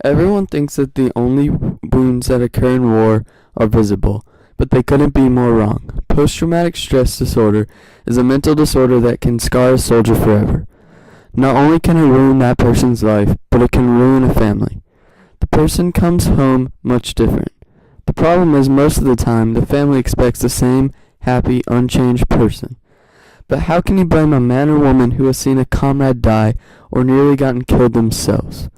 Everyone thinks that the only wounds that occur in war are visible, but they couldn't be more wrong. Post-traumatic stress disorder is a mental disorder that can scar a soldier forever. Not only can it ruin that person's life, but it can ruin a family. The person comes home much different. The problem is most of the time the family expects the same happy, unchanged person. But how can you blame a man or woman who has seen a comrade die or nearly gotten killed themselves?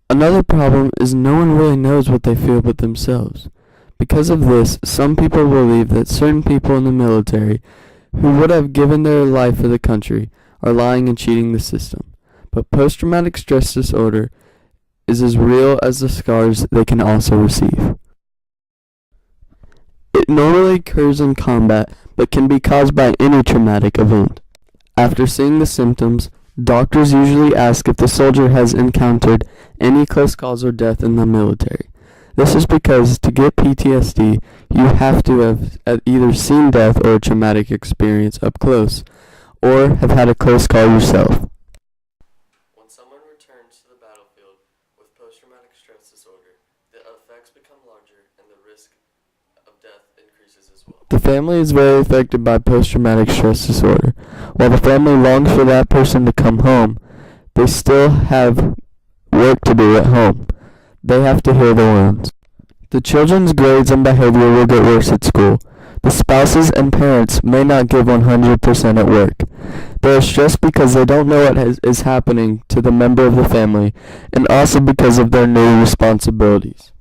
Another problem is no one really knows what they feel but themselves. Because of this, some people believe that certain people in the military who would have given their life for the country are lying and cheating the system. But post-traumatic stress disorder is as real as the scars they can also receive. It normally occurs in combat, but can be caused by any traumatic event. After seeing the symptoms, doctors usually ask if the soldier has encountered any close calls or death in the military. This is because to get PTSD, you have to have either seen death or a traumatic experience up close, or have had a close call yourself. When someone returns to the battlefield with post-traumatic stress disorder, the effects become larger and the risk of death increases as well. The family is very affected by post-traumatic stress disorder. While the family longs for that person to come home, they still have work to do at home. They have to heal the wounds. The children's grades and behavior will get worse at school. The spouses and parents may not give 100% at work. They are stressed because they don't know what is happening to the member of the family, and also because of their new responsibilities.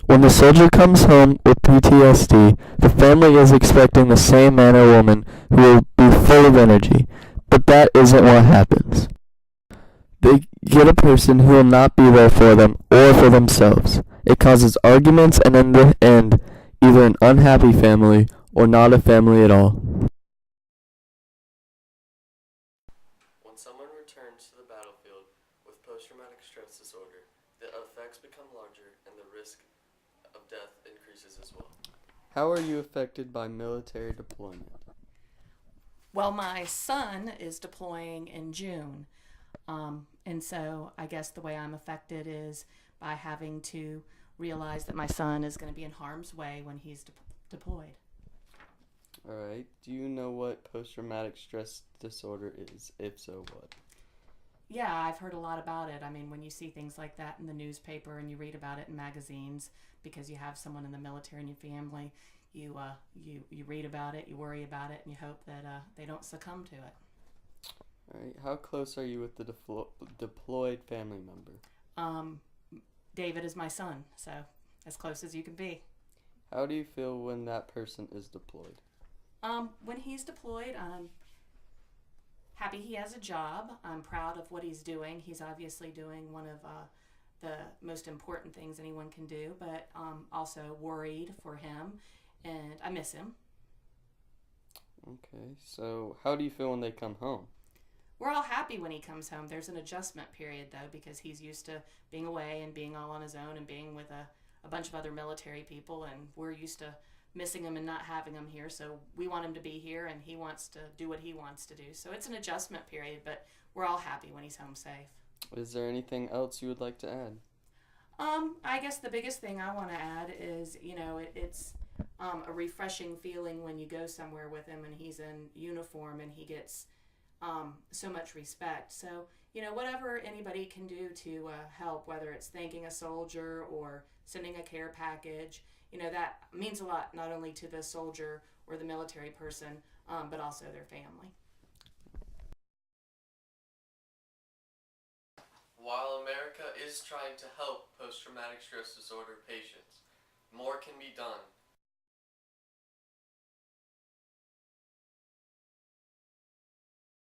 When the soldier comes home with PTSD, the family is expecting the same man or woman who will be full of energy, but that isn't what happens. They get a person who will not be there for them or for themselves. It causes arguments and in the end, either an unhappy family or not a family at all. When someone returns to the battlefield with post-traumatic stress disorder, the effects become larger and the risk of death increases as well. How are you affected by military deployment? Well, my son is deploying in June. And so I guess the way I'm affected is by having to realize that my son is going to be in harm's way when he's deployed. Alright, do you know what post-traumatic stress disorder is? If so, what? Yeah, I've heard a lot about it. I mean, when you see things like that in the newspaper and you read about it in magazines because you have someone in the military in your family, you read about it, you worry about it, and you hope that they don't succumb to it. Alright, how close are you with the deployed family member? David is my son, so as close as you can be. How do you feel when that person is deployed? When he's deployed, I'm happy he has a job. I'm proud of what he's doing. He's obviously doing one of the most important things anyone can do, but also worried for him, and I miss him. Okay, so how do you feel when they come home? We're all happy when he comes home. There's an adjustment period, though, because he's used to being away and being all on his own and being with a bunch of other military people, and we're used to missing him and not having him here, so we want him to be here, and he wants to do what he wants to do. So it's an adjustment period, but we're all happy when he's home safe. Is there anything else you would like to add? I guess the biggest thing I want to add is, it's a refreshing feeling when you go somewhere with him and he's in uniform and he gets so much respect. So, whatever anybody can do to help, whether it's thanking a soldier or sending a care package, that means a lot, not only to the soldier or the military person, but also their family. While America is trying to help post-traumatic stress disorder patients, more can be done